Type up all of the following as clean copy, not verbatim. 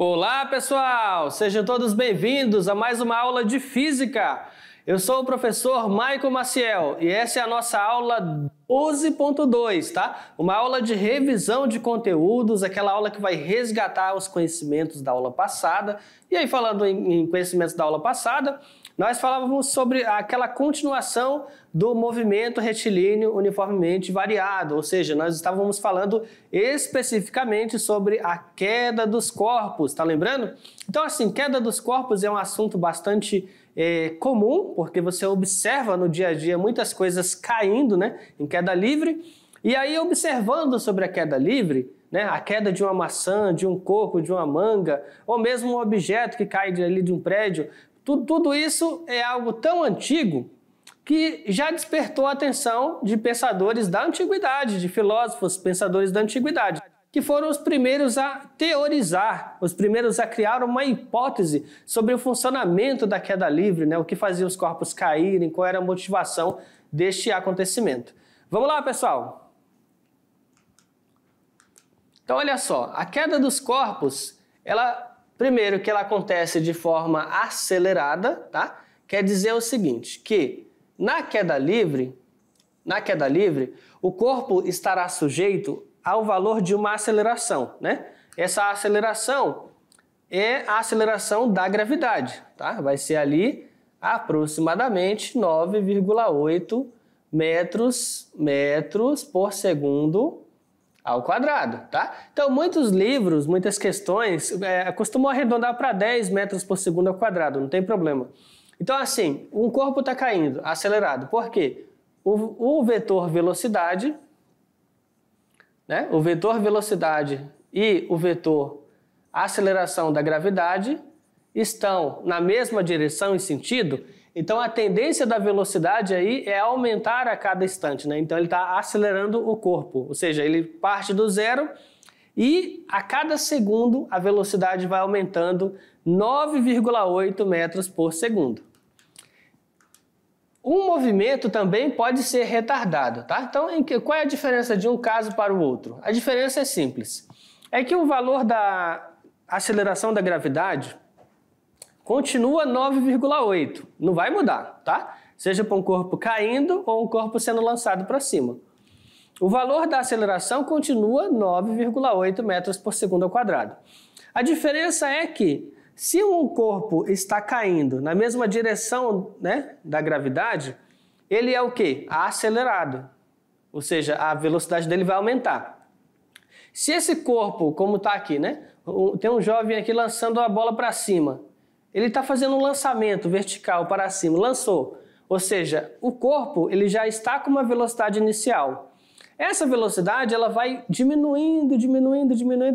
Olá, pessoal! Sejam todos bem-vindos a mais uma aula de Física. Eu sou o professor Michael Maciel e essa é a nossa aula 12.2, tá? Uma aula de revisão de conteúdos, aquela aula que vai resgatar os conhecimentos da aula passada. E aí, falando em conhecimentos da aula passada, nós falávamos sobre aquela continuação do movimento retilíneo uniformemente variado, ou seja, nós estávamos falando especificamente sobre a queda dos corpos, tá lembrando? Então, assim, queda dos corpos é um assunto bastante comum, porque você observa no dia a dia muitas coisas caindo, né, em queda livre, e aí observando sobre a queda livre, né, a queda de uma maçã, de um coco, de uma manga, ou mesmo um objeto que cai ali de um prédio, tudo isso é algo tão antigo que já despertou a atenção de pensadores da antiguidade, de filósofos, pensadores da antiguidade, que foram os primeiros a teorizar, os primeiros a criar uma hipótese sobre o funcionamento da queda livre, né? O que fazia os corpos caírem, qual era a motivação deste acontecimento. Vamos lá, pessoal? Então, olha só, a queda dos corpos, primeiro que ela acontece de forma acelerada, tá? Quer dizer o seguinte, que na queda livre, o corpo estará sujeito ao valor de uma aceleração, né? Essa aceleração é a aceleração da gravidade, tá? Vai ser ali aproximadamente 9,8 metros por segundo ao quadrado, tá? Então, muitos livros, muitas questões costumam arredondar para 10 metros por segundo ao quadrado, não tem problema. Então, assim, um corpo está caindo, acelerado. Por quê? O vetor velocidade, né? O vetor velocidade e o vetor aceleração da gravidade estão na mesma direção e sentido, então a tendência da velocidade aí é aumentar a cada instante, né? Então ele está acelerando o corpo, ou seja, ele parte do zero e a cada segundo a velocidade vai aumentando 9,8 metros por segundo. Um movimento também pode ser retardado, tá? Então, qual é a diferença de um caso para o outro? A diferença é simples. É que o valor da aceleração da gravidade continua 9,8. Não vai mudar, tá? Seja para um corpo caindo ou um corpo sendo lançado para cima. O valor da aceleração continua 9,8 metros por segundo ao quadrado. A diferença é que se um corpo está caindo na mesma direção, né, da gravidade, ele é o quê? Acelerado. Ou seja, a velocidade dele vai aumentar. Se esse corpo, como está aqui, né, tem um jovem aqui lançando a bola para cima, ele está fazendo um lançamento vertical para cima, lançou. Ou seja, o corpo ele já está com uma velocidade inicial. Essa velocidade ela vai diminuindo,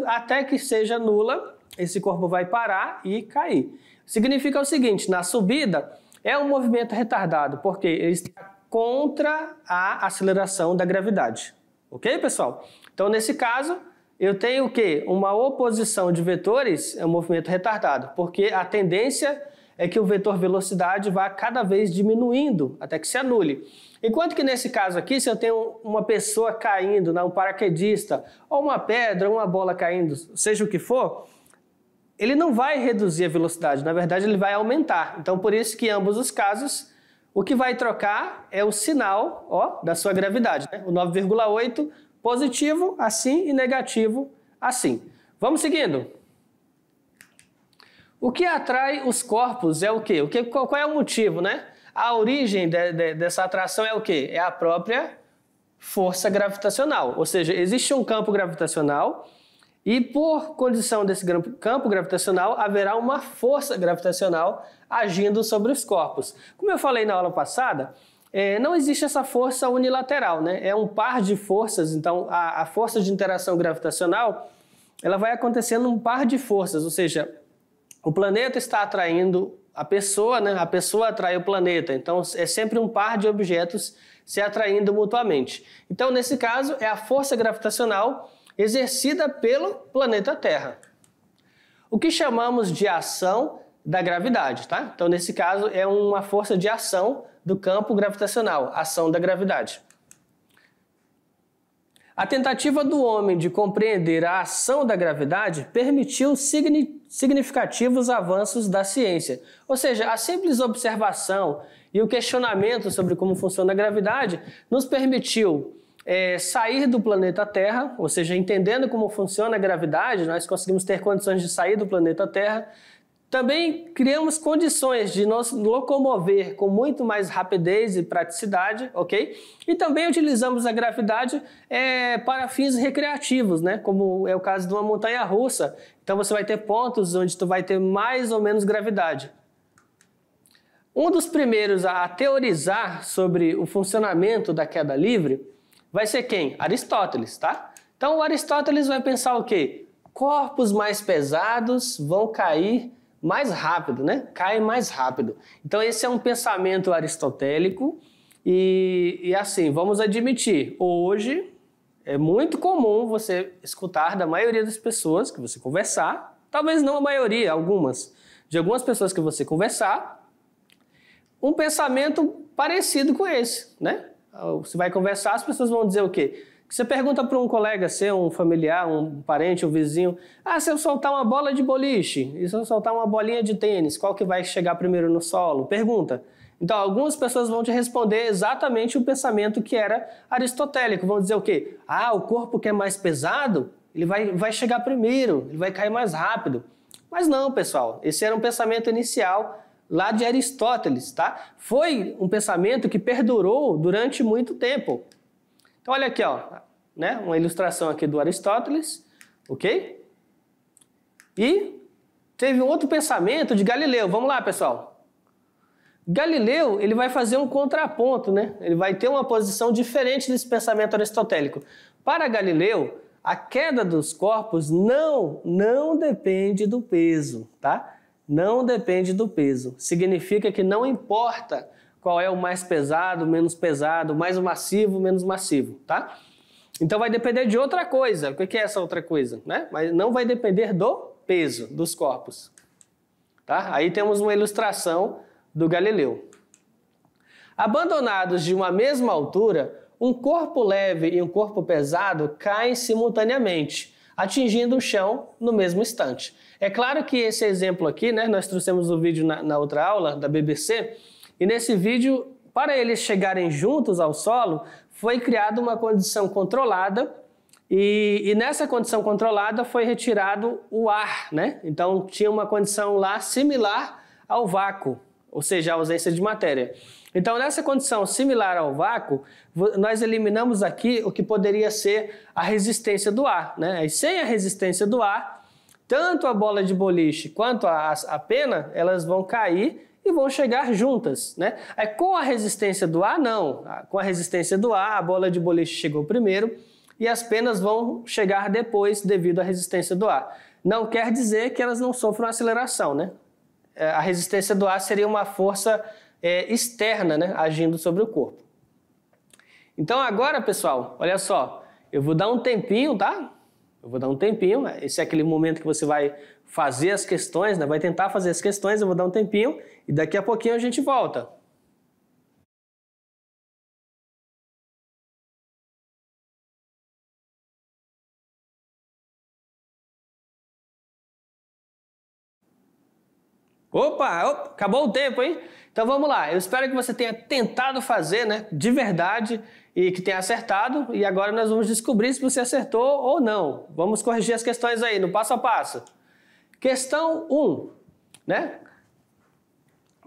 até que seja nula. Esse corpo vai parar e cair. Significa o seguinte, na subida é um movimento retardado, porque ele está contra a aceleração da gravidade. Ok, pessoal? Então, nesse caso, eu tenho o quê? Uma oposição de vetores é um movimento retardado, porque a tendência é que o vetor velocidade vá cada vez diminuindo, até que se anule. Enquanto que nesse caso aqui, se eu tenho uma pessoa caindo, um paraquedista, ou uma pedra, uma bola caindo, seja o que for, ele não vai reduzir a velocidade, na verdade ele vai aumentar. Então por isso que em ambos os casos, o que vai trocar é o sinal, ó, da sua gravidade, né? O 9,8 positivo assim e negativo assim. Vamos seguindo. O que atrai os corpos é o quê? Qual é o motivo, né? A origem dessa atração é o quê? É a própria força gravitacional. Ou seja, existe um campo gravitacional e por condição desse campo gravitacional haverá uma força gravitacional agindo sobre os corpos. Como eu falei na aula passada, não existe essa força unilateral, né? É um par de forças, então a força de interação gravitacional ela vai acontecendo um par de forças, ou seja, o planeta está atraindo a pessoa, né? A pessoa atrai o planeta, então é sempre um par de objetos se atraindo mutuamente. Então nesse caso é a força gravitacional exercida pelo planeta Terra. O que chamamos de ação da gravidade, tá? Então, nesse caso, é uma força de ação do campo gravitacional, ação da gravidade. A tentativa do homem de compreender a ação da gravidade permitiu significativos avanços da ciência. Ou seja, a simples observação e o questionamento sobre como funciona a gravidade nos permitiu sair do planeta Terra, ou seja, entendendo como funciona a gravidade, nós conseguimos ter condições de sair do planeta Terra. Também criamos condições de nos locomover com muito mais rapidez e praticidade, ok? E também utilizamos a gravidade para fins recreativos, né? Como é o caso de uma montanha-russa. Então você vai ter pontos onde tu vai ter mais ou menos gravidade. Um dos primeiros a teorizar sobre o funcionamento da queda livre vai ser quem? Aristóteles, tá? Então o Aristóteles vai pensar o quê? Corpos mais pesados vão cair mais rápido, né? Cai mais rápido. Então esse é um pensamento aristotélico e assim, vamos admitir, hoje é muito comum você escutar da maioria das pessoas que você conversar, talvez não a maioria, de algumas pessoas que você conversar, um pensamento parecido com esse, né? Você vai conversar, as pessoas vão dizer o quê? Você pergunta para um colega seu, um familiar, um parente, um vizinho, se eu soltar uma bola de boliche e se eu soltar uma bolinha de tênis, qual que vai chegar primeiro no solo? Pergunta. Então, algumas pessoas vão te responder exatamente o pensamento que era aristotélico. Vão dizer o quê? O corpo que é mais pesado, ele vai chegar primeiro, ele vai cair mais rápido. Mas não, pessoal, esse era um pensamento inicial lá de Aristóteles, tá? Foi um pensamento que perdurou durante muito tempo. Então, olha aqui, ó, né? Uma ilustração aqui do Aristóteles, ok? E teve um outro pensamento de Galileu. Vamos lá, pessoal. Galileu, ele vai fazer um contraponto, né? Ele vai ter uma posição diferente desse pensamento aristotélico. Para Galileu, a queda dos corpos não depende do peso, tá? Não depende do peso. Significa que não importa qual é o mais pesado, menos pesado, mais massivo, menos massivo, tá? Então vai depender de outra coisa. O que é essa outra coisa, né? Mas não vai depender do peso dos corpos, tá? Aí temos uma ilustração do Galileu. Abandonados de uma mesma altura, um corpo leve e um corpo pesado caem simultaneamente, atingindo o chão no mesmo instante. É claro que esse exemplo aqui, né? Nós trouxemos o vídeo na outra aula da BBC. E nesse vídeo, para eles chegarem juntos ao solo, foi criada uma condição controlada e nessa condição controlada foi retirado o ar, né? Então tinha uma condição lá similar ao vácuo, ou seja, a ausência de matéria. Então nessa condição similar ao vácuo, nós eliminamos aqui o que poderia ser a resistência do ar, né? E sem a resistência do ar, tanto a bola de boliche quanto a pena, elas vão cair e vão chegar juntas, né? Aí com a resistência do ar, não. Com a resistência do ar, a bola de boliche chegou primeiro e as penas vão chegar depois devido à resistência do ar. Não quer dizer que elas não sofram aceleração, né? A resistência do ar seria uma força externa, né? Agindo sobre o corpo. Então agora, pessoal, olha só, eu vou dar um tempinho, tá? Eu vou dar um tempinho, esse é aquele momento que você vai fazer as questões, né? Vai tentar fazer as questões, eu vou dar um tempinho e daqui a pouquinho a gente volta. Opa, acabou o tempo, hein? Então vamos lá, eu espero que você tenha tentado fazer, né, de verdade e que tenha acertado e agora nós vamos descobrir se você acertou ou não. Vamos corrigir as questões aí, no passo a passo. Questão 1, né?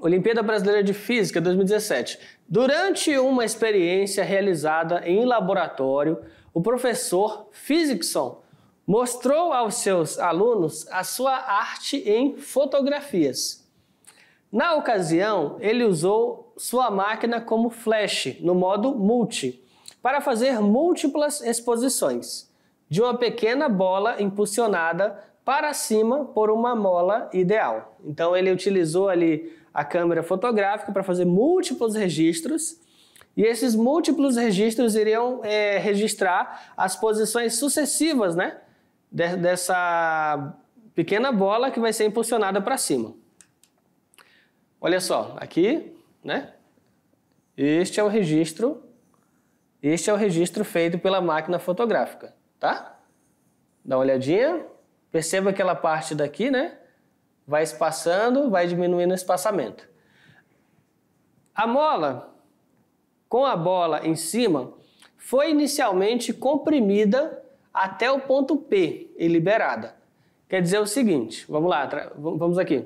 Olimpíada Brasileira de Física 2017. Durante uma experiência realizada em laboratório, o professor Physicson mostrou aos seus alunos a sua arte em fotografias. Na ocasião, ele usou sua máquina como flash, no modo multi, para fazer múltiplas exposições de uma pequena bola impulsionada para cima por uma mola ideal. Então ele utilizou ali a câmera fotográfica para fazer múltiplos registros e esses múltiplos registros iriam registrar as posições sucessivas, né, dessa pequena bola que vai ser impulsionada para cima. Olha só, aqui, né? Este é o registro Este é o registro feito pela máquina fotográfica, tá? Dá uma olhadinha, perceba aquela parte daqui, né? Vai espaçando, vai diminuindo o espaçamento. A mola, com a bola em cima, foi inicialmente comprimida até o ponto P e liberada. Quer dizer o seguinte, vamos lá, vamos aqui.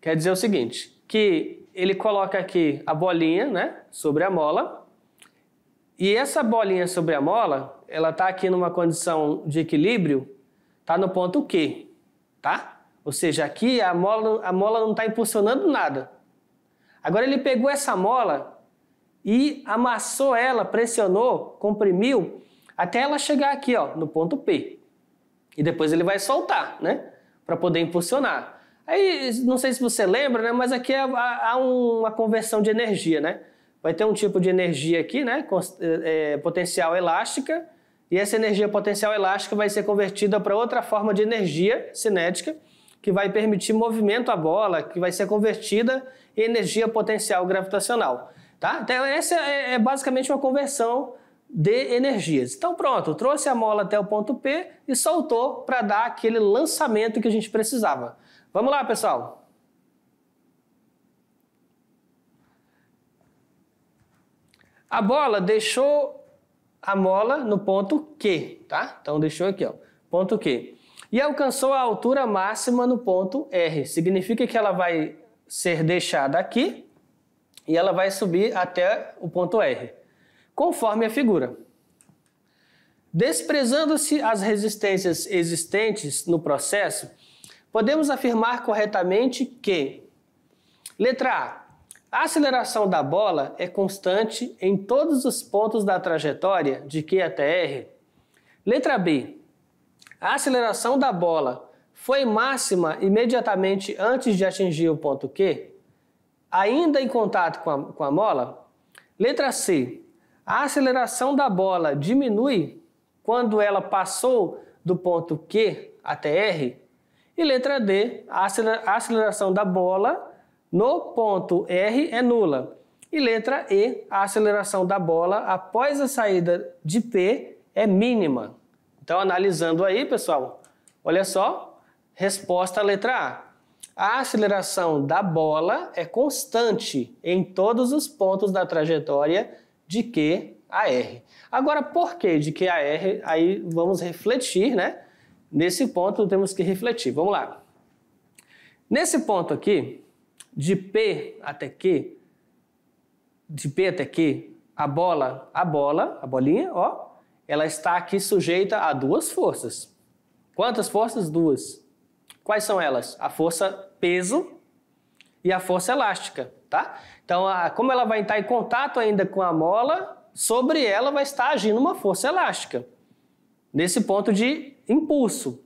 Quer dizer o seguinte, que ele coloca aqui a bolinha, né, sobre a mola, e essa bolinha sobre a mola, ela está aqui numa condição de equilíbrio, está no ponto Q, tá? Ou seja, aqui a mola não está impulsionando nada. Agora ele pegou essa mola e amassou ela, pressionou, comprimiu, até ela chegar aqui, ó, no ponto P. E depois ele vai soltar, né? Para poder impulsionar. Aí, não sei se você lembra, né? Mas aqui há uma conversão de energia, né? Vai ter um tipo de energia aqui, né? Potencial elástica. E essa energia potencial elástica vai ser convertida para outra forma de energia cinética, que vai permitir movimento à bola, que vai ser convertida em energia potencial gravitacional. Tá? Então, essa é basicamente uma conversão de energias. Então, pronto, trouxe a mola até o ponto P e soltou para dar aquele lançamento que a gente precisava. Vamos lá, pessoal. A bola deixou a mola no ponto Q, tá? Então, deixou aqui, ó, ponto Q. E alcançou a altura máxima no ponto R. Significa que ela vai ser deixada aqui e ela vai subir até o ponto R, conforme a figura. Desprezando-se as resistências existentes no processo, podemos afirmar corretamente que, letra A aceleração da bola é constante em todos os pontos da trajetória de Q até R. Letra B, a aceleração da bola foi máxima imediatamente antes de atingir o ponto Q, ainda em contato com a mola. Letra C, a aceleração da bola diminui quando ela passou do ponto Q até R. E letra D, a aceleração da bola no ponto R é nula. E letra E, a aceleração da bola após a saída de P é mínima. Então, analisando aí, pessoal, olha só, resposta à letra A. A aceleração da bola é constante em todos os pontos da trajetória de Q a R. Agora, por que de Q a R? Aí vamos refletir, né? Nesse ponto temos que refletir. Vamos lá. Nesse ponto aqui, de P até Q, a bolinha, ó, ela está aqui sujeita a duas forças. Quantas forças? Duas. Quais são elas? A força peso e a força elástica, tá? Então, como ela vai estar em contato ainda com a mola, sobre ela vai estar agindo uma força elástica, nesse ponto de impulso.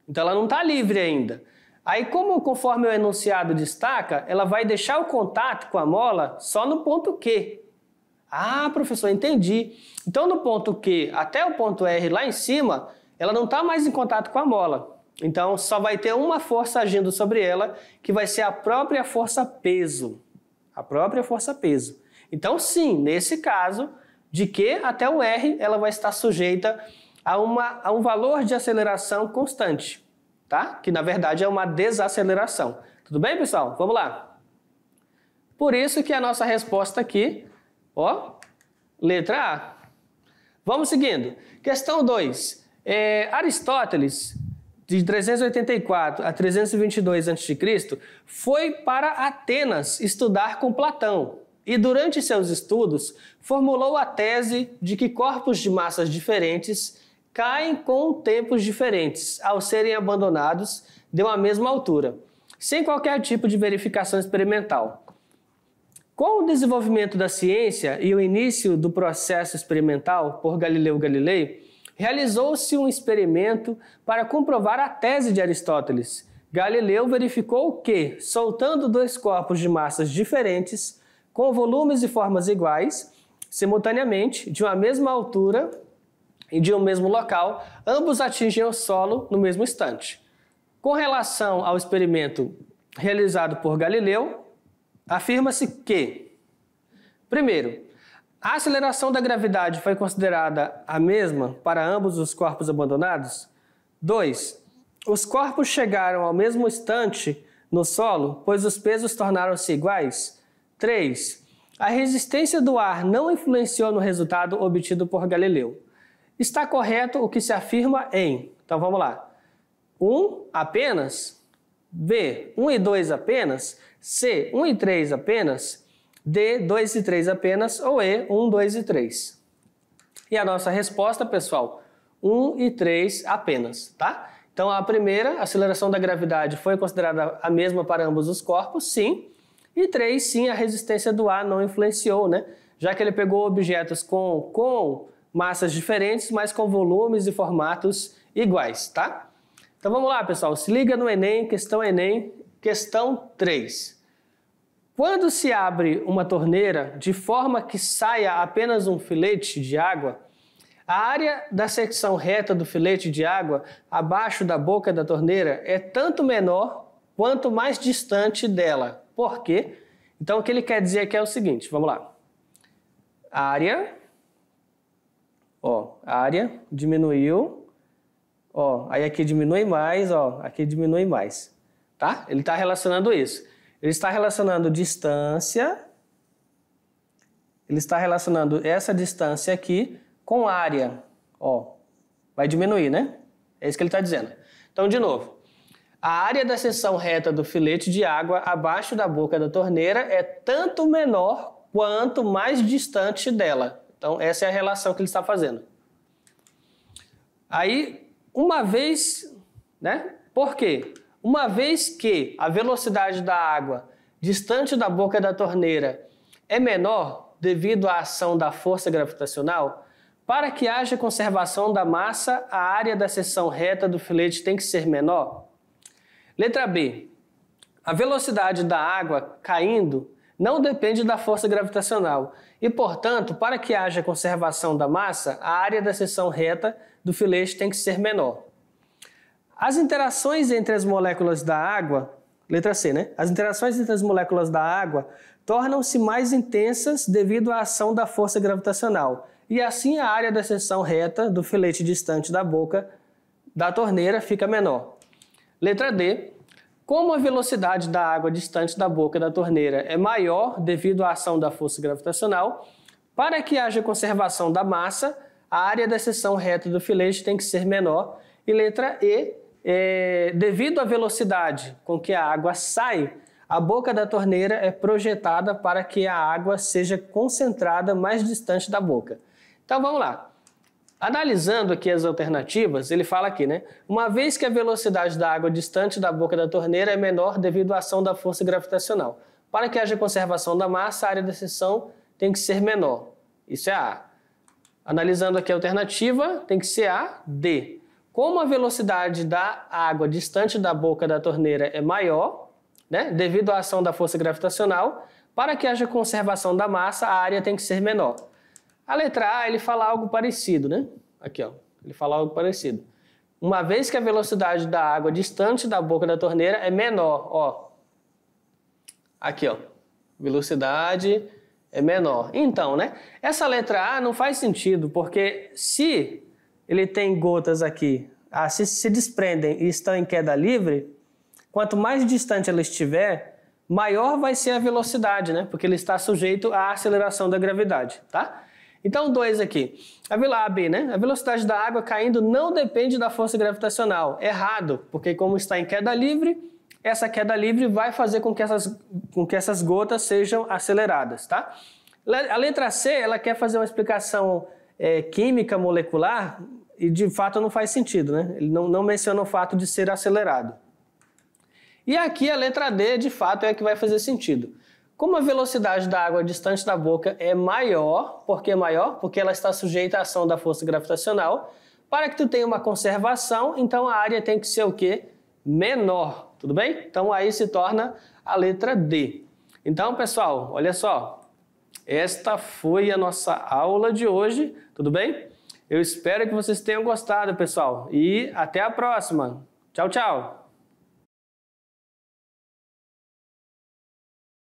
Então, ela não está livre ainda. Aí, conforme o enunciado destaca, ela vai deixar o contato com a mola só no ponto Q. Ah, professor, entendi. Então, no ponto Q até o ponto R lá em cima, ela não está mais em contato com a mola. Então, só vai ter uma força agindo sobre ela, que vai ser a própria força peso. A própria força peso. Então, sim, nesse caso, de Q até o R, ela vai estar sujeita a um valor de aceleração constante. Tá? Que na verdade é uma desaceleração. Tudo bem, pessoal? Vamos lá. Por isso que a nossa resposta aqui, ó, letra A. Vamos seguindo. Questão 2. Aristóteles, de 384 a 322 a.C., foi para Atenas estudar com Platão e durante seus estudos formulou a tese de que corpos de massas diferentes caem com tempos diferentes ao serem abandonados de uma mesma altura, sem qualquer tipo de verificação experimental. Com o desenvolvimento da ciência e o início do processo experimental por Galileu Galilei, realizou-se um experimento para comprovar a tese de Aristóteles. Galileu verificou que, soltando dois corpos de massas diferentes, com volumes e formas iguais, simultaneamente, de uma mesma altura e de um mesmo local, ambos atingem o solo no mesmo instante. Com relação ao experimento realizado por Galileu, afirma-se que, primeiro, A aceleração da gravidade foi considerada a mesma para ambos os corpos abandonados? 2. Os corpos chegaram ao mesmo instante no solo, pois os pesos tornaram-se iguais? 3. A resistência do ar não influenciou no resultado obtido por Galileu. Está correto o que se afirma em... Então vamos lá. 1 apenas? B. 1 e 2 apenas? C. 1 e 3 apenas? D, 2 e 3 apenas, ou E, 1, 2 e 3. E a nossa resposta, pessoal, 1 e 3 apenas, tá? Então, a primeira, a aceleração da gravidade foi considerada a mesma para ambos os corpos, sim. E 3, sim, a resistência do ar não influenciou, né? Já que ele pegou objetos com massas diferentes, mas com volumes e formatos iguais, tá? Então, vamos lá, pessoal. Se liga no Enem, questão 3. Quando se abre uma torneira de forma que saia apenas um filete de água, a área da secção reta do filete de água abaixo da boca da torneira é tanto menor quanto mais distante dela. Por quê? Então, o que ele quer dizer aqui é o seguinte, vamos lá. A área diminuiu, aí aqui diminui mais, aqui diminui mais, tá? Ele está relacionando isso. Ele está relacionando distância, ele está relacionando essa distância aqui com área. Vai diminuir, né? É isso que ele está dizendo. Então, de novo, a área da seção reta do filete de água abaixo da boca da torneira é tanto menor quanto mais distante dela. Então, essa é a relação que ele está fazendo. Aí, uma vez, né? Por quê? Uma vez que a velocidade da água distante da boca da torneira é menor devido à ação da força gravitacional, para que haja conservação da massa, a área da seção reta do filete tem que ser menor? Letra B. A velocidade da água caindo não depende da força gravitacional e, portanto, para que haja conservação da massa, a área da seção reta do filete tem que ser menor. As interações entre as moléculas da água, letra C, né? As interações entre as moléculas da água tornam-se mais intensas devido à ação da força gravitacional, e assim a área da seção reta do filete distante da boca da torneira fica menor. Letra D. Como a velocidade da água distante da boca da torneira é maior devido à ação da força gravitacional, para que haja conservação da massa, a área da seção reta do filete tem que ser menor. E letra E. Devido à velocidade com que a água sai, a boca da torneira é projetada para que a água seja concentrada mais distante da boca. Então vamos lá. Analisando aqui as alternativas, ele fala aqui, né? Uma vez que a velocidade da água distante da boca da torneira é menor devido à ação da força gravitacional. Para que haja conservação da massa, a área da seção tem que ser menor. Isso é A. Analisando aqui a alternativa, tem que ser A, D. Como a velocidade da água distante da boca da torneira é maior, né, devido à ação da força gravitacional, para que haja conservação da massa, a área tem que ser menor. A letra A, ele fala algo parecido, né? Aqui, ele fala algo parecido. Uma vez que a velocidade da água distante da boca da torneira é menor, Aqui, velocidade é menor. Então, né, essa letra A não faz sentido, porque se ele tem gotas aqui, se desprendem e estão em queda livre, quanto mais distante ela estiver, maior vai ser a velocidade, né? Porque ele está sujeito à aceleração da gravidade, tá? Então, 2 aqui. A B, né? A velocidade da água caindo não depende da força gravitacional. Errado, porque como está em queda livre, essa queda livre vai fazer com que essas gotas sejam aceleradas, tá? A letra C, ela quer fazer uma explicação química molecular e de fato não faz sentido, né? Ele não menciona o fato de ser acelerado. E aqui a letra D, de fato, é a que vai fazer sentido. Como a velocidade da água distante da boca é maior, por que maior? Porque ela está sujeita à ação da força gravitacional. Para que tu tenha uma conservação, então a área tem que ser o quê? Menor, tudo bem? Então aí se torna a letra D. Então, pessoal, olha só. Esta foi a nossa aula de hoje, tudo bem? Eu espero que vocês tenham gostado, pessoal. E até a próxima. Tchau, tchau.